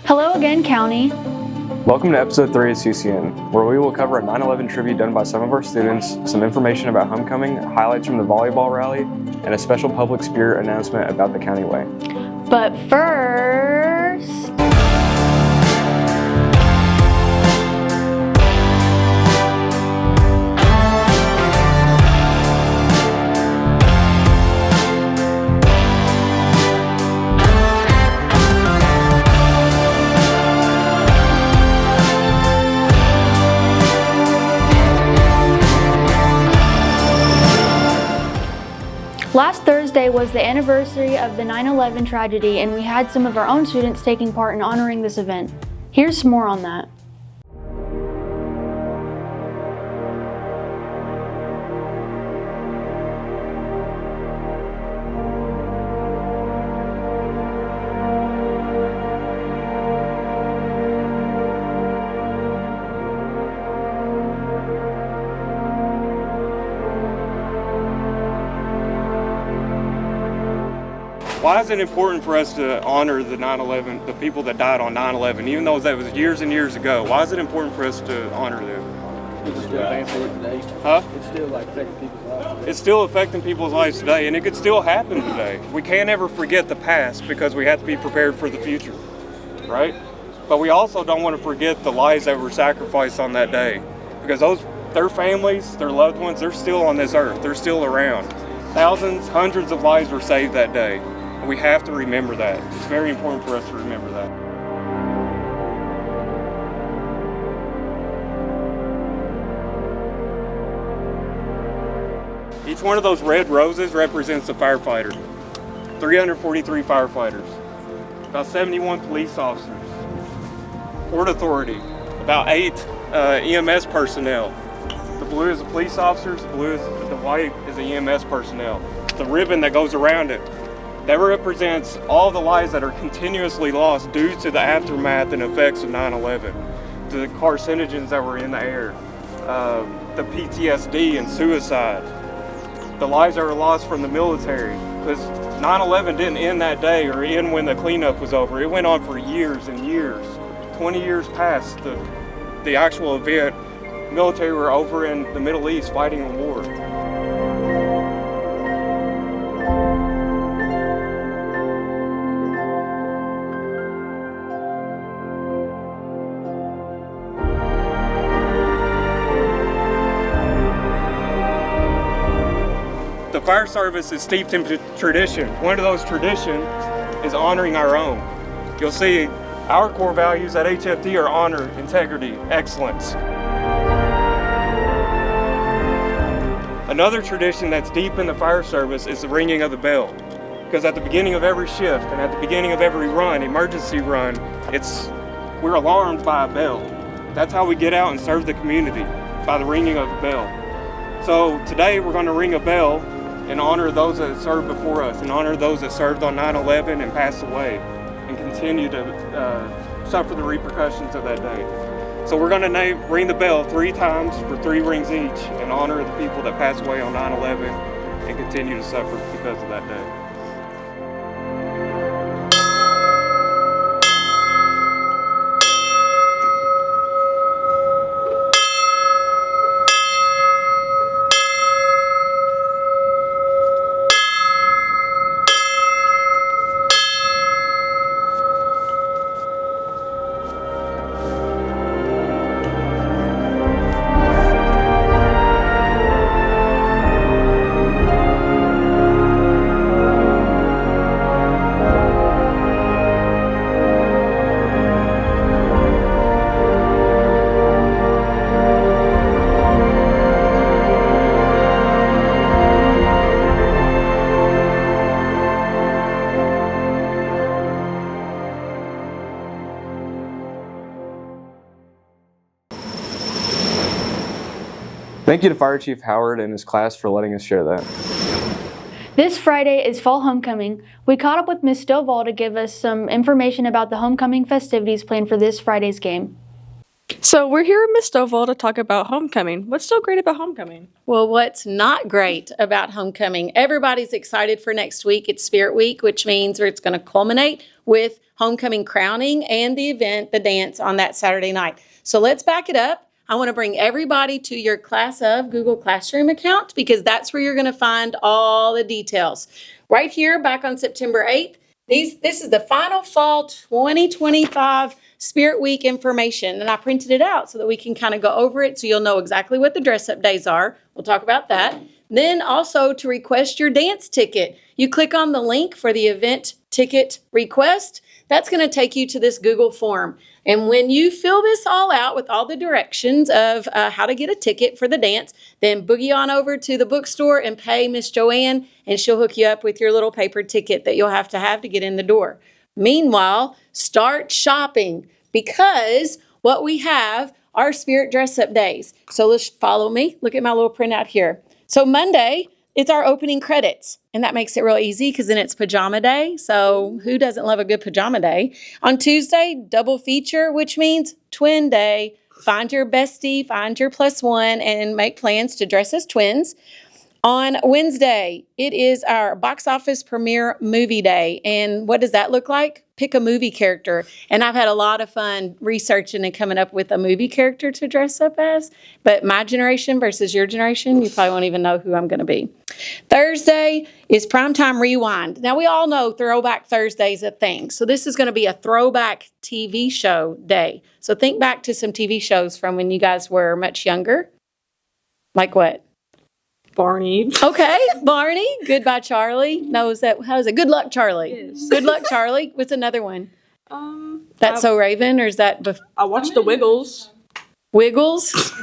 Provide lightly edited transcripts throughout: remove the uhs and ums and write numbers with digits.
Hello again, County. Welcome to episode 3 of CCN, where we will cover a 9/11 tribute done by some of our students, some information about homecoming, highlights from the volleyball rally, and a special public spirit announcement about the County Way. But first... Last Thursday was the anniversary of the 9/11 tragedy, and we had some of our own students taking part in honoring this event. Here's some more on that. Why is it important for us to honor the 9/11, the people that died on 9/11, even though that was years and years ago? Why is it important for us to honor them? It's still today. Huh? It's still affecting people's lives today. It's still affecting people's lives today, and it could still happen today. We can't ever forget the past because we have to be prepared for the future, right? But we also don't want to forget the lives that were sacrificed on that day, because their families, their loved ones, they're still on this earth. They're still around. Thousands, hundreds of lives were saved that day. We have to remember that. It's very important for us to remember that. Each one of those red roses represents a firefighter. 343 firefighters, about 71 police officers, Port Authority, about 8 EMS personnel. The blue is the police officers, the white is the EMS personnel. The ribbon that goes around it, that represents all the lives that are continuously lost due to the aftermath and effects of 9/11. The carcinogens that were in the air, the PTSD and suicide, the lives that were lost from the military. Because 9/11 didn't end that day or end when the cleanup was over. It went on for years and years. 20 years past the actual event, military were over in the Middle East fighting a war. The fire service is steeped in tradition. One of those traditions is honoring our own. You'll see our core values at HFD are honor, integrity, excellence. Another tradition that's deep in the fire service is the ringing of the bell. Because at the beginning of every shift and at the beginning of every run, emergency run, we're alarmed by a bell. That's how we get out and serve the community, by the ringing of a bell. So today we're going to ring a bell and honor those that served before us, and honor those that served on 9/11 and passed away, and continue to suffer the repercussions of that day. So we're going to ring the bell 3 times for 3 rings each, and honor the people that passed away on 9/11 and continue to suffer because of that day. Thank you to Fire Chief Howard and his class for letting us share that. This Friday is fall homecoming. We caught up with Ms. Stovall to give us some information about the homecoming festivities planned for this Friday's game. So we're here with Miss Stovall to talk about homecoming. What's so great about homecoming? Well, what's not great about homecoming? Everybody's excited for next week. It's Spirit Week, which means it's going to culminate with homecoming crowning and the event, the dance on that Saturday night. So let's back it up. I want to bring everybody to your Class of Google Classroom account because that's where you're going to find all the details. Right here, back on September 8th, this is the final fall 2025 Spirit Week information, and I printed it out so that we can kind of go over it so you'll know exactly what the dress-up days are. We'll talk about that. Then also to request your dance ticket, you click on the link for the event ticket request. That's going to take you to this Google form. And when you fill this all out with all the directions of how to get a ticket for the dance, then boogie on over to the bookstore and pay Miss Joanne, and she'll hook you up with your little paper ticket that you'll have to get in the door. Meanwhile, start shopping because what we have are Spirit dress-up days. So let's follow me. Look at my little printout here. So Monday, it's our opening credits, and that makes it real easy because then it's pajama day. So who doesn't love a good pajama day? On Tuesday, double feature, which means twin day. Find your bestie, find your plus one, and make plans to dress as twins. On Wednesday, it is our box office premiere movie day. And what does that look like? Pick a movie character. And I've had a lot of fun researching and coming up with a movie character to dress up as. But my generation versus your generation, you probably won't even know who I'm going to be. Thursday is Primetime Rewind. Now, we all know Throwback Thursday is a thing. So this is going to be a throwback TV show day. So think back to some TV shows from when you guys were much younger. Like what? Barney. Okay, Barney. Goodbye, Charlie. No, how is it? Good Luck, Charlie. Yes. Good Luck, Charlie. What's another one? That's So Raven, or is that I watched The Wiggles. Wiggles?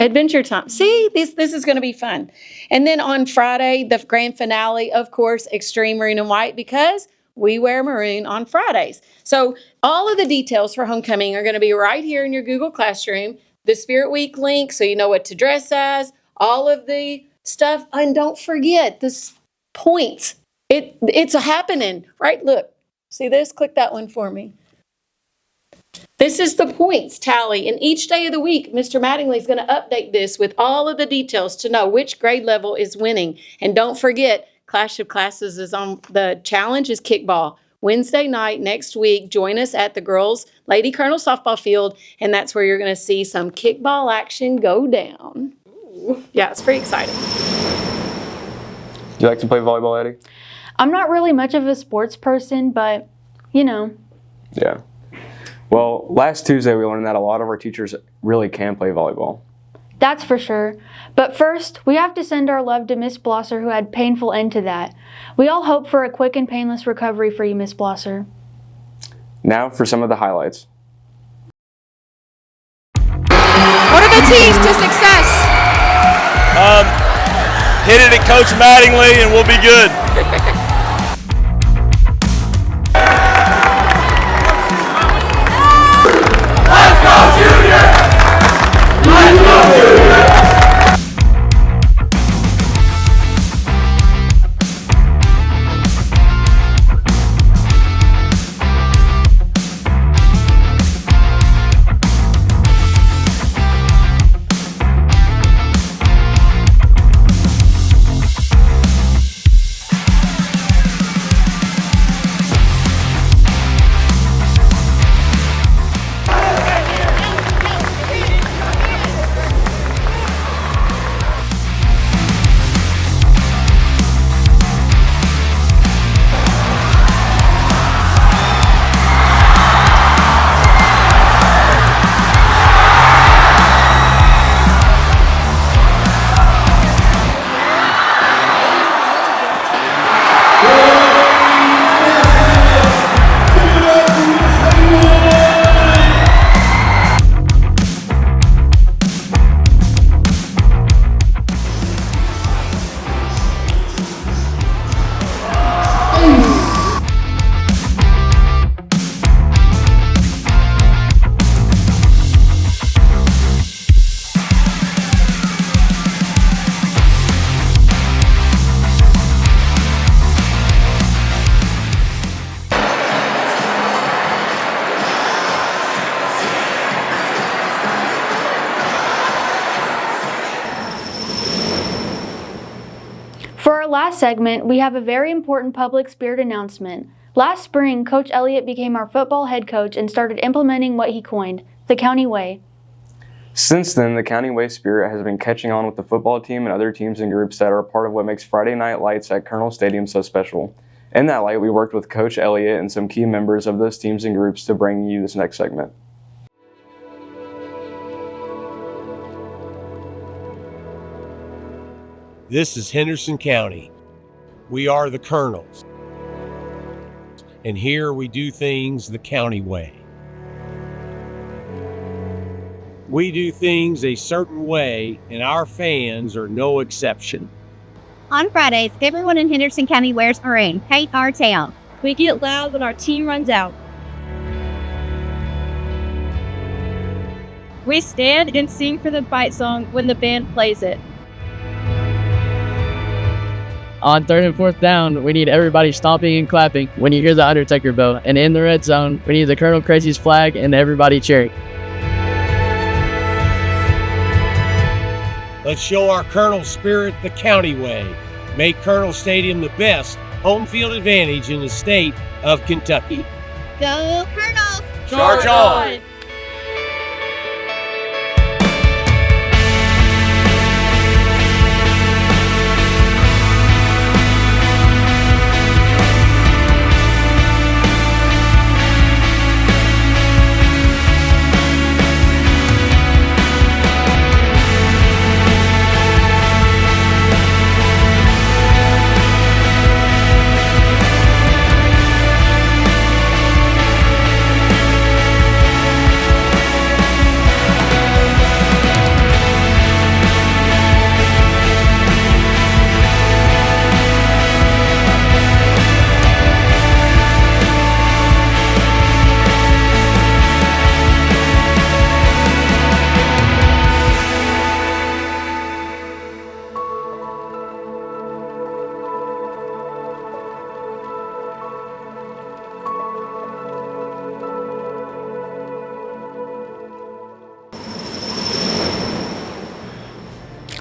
Adventure Time. See, this is going to be fun. And then on Friday, the grand finale, of course, Extreme Maroon and White, because we wear maroon on Fridays. So all of the details for homecoming are going to be right here in your Google Classroom. The Spirit Week link, so you know what to dress as, all of the stuff, and don't forget this points. It's a happening, right? Look, see this? Click that one for me. This is the points tally, and each day of the week, Mr. Mattingly is going to update this with all of the details to know which grade level is winning. And don't forget, Clash of Classes is on. The challenge is kickball. Wednesday night next week, join us at the girls' Lady Colonel softball field, and that's where you're going to see some kickball action go down. Yeah, it's pretty exciting. Do you like to play volleyball, Eddie? I'm not really much of a sports person, but, you know. Yeah. Well, last Tuesday we learned that a lot of our teachers really can play volleyball. That's for sure. But first, we have to send our love to Miss Blosser, who had painful end to that. We all hope for a quick and painless recovery for you, Miss Blosser. Now for some of the highlights. What are the keys to success? Hit it at Coach Mattingly and we'll be good. Let's go, Junior! Let's go, Junior! last segment, we have a very important public spirit announcement. Last spring, Coach Elliott became our football head coach and started implementing what he coined, the County Way. Since then, the County Way spirit has been catching on with the football team and other teams and groups that are a part of what makes Friday Night Lights at Colonel Stadium so special. In that light, we worked with Coach Elliott and some key members of those teams and groups to bring you this next segment. This is Henderson County. We are the Colonels. And here we do things the county way. We do things a certain way, and our fans are no exception. On Fridays, everyone in Henderson County wears maroon, paint our town. We get loud when our team runs out. We stand and sing for the fight song when the band plays it. On 3rd and 4th down, we need everybody stomping and clapping when you hear the Undertaker bell. And in the red zone, we need the Colonel Crazy's flag and everybody cheering. Let's show our Colonel spirit the county way. Make Colonel Stadium the best home field advantage in the state of Kentucky. Go Colonels! Charge on!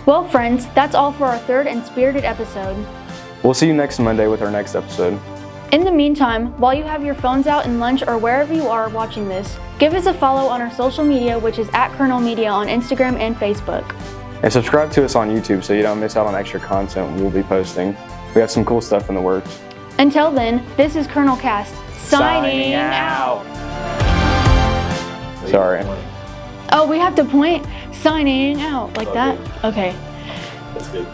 Well, friends, that's all for our third and spirited episode. We'll see you next Monday with our next episode. In the meantime, while you have your phones out in lunch or wherever you are watching this, give us a follow on our social media, which is @Colonel Media on Instagram and Facebook. And subscribe to us on YouTube so you don't miss out on extra content we'll be posting. We have some cool stuff in the works. Until then, this is Colonel Cast, signing out. Sorry. Oh, we have to point, signing out, like that? Okay. That's good.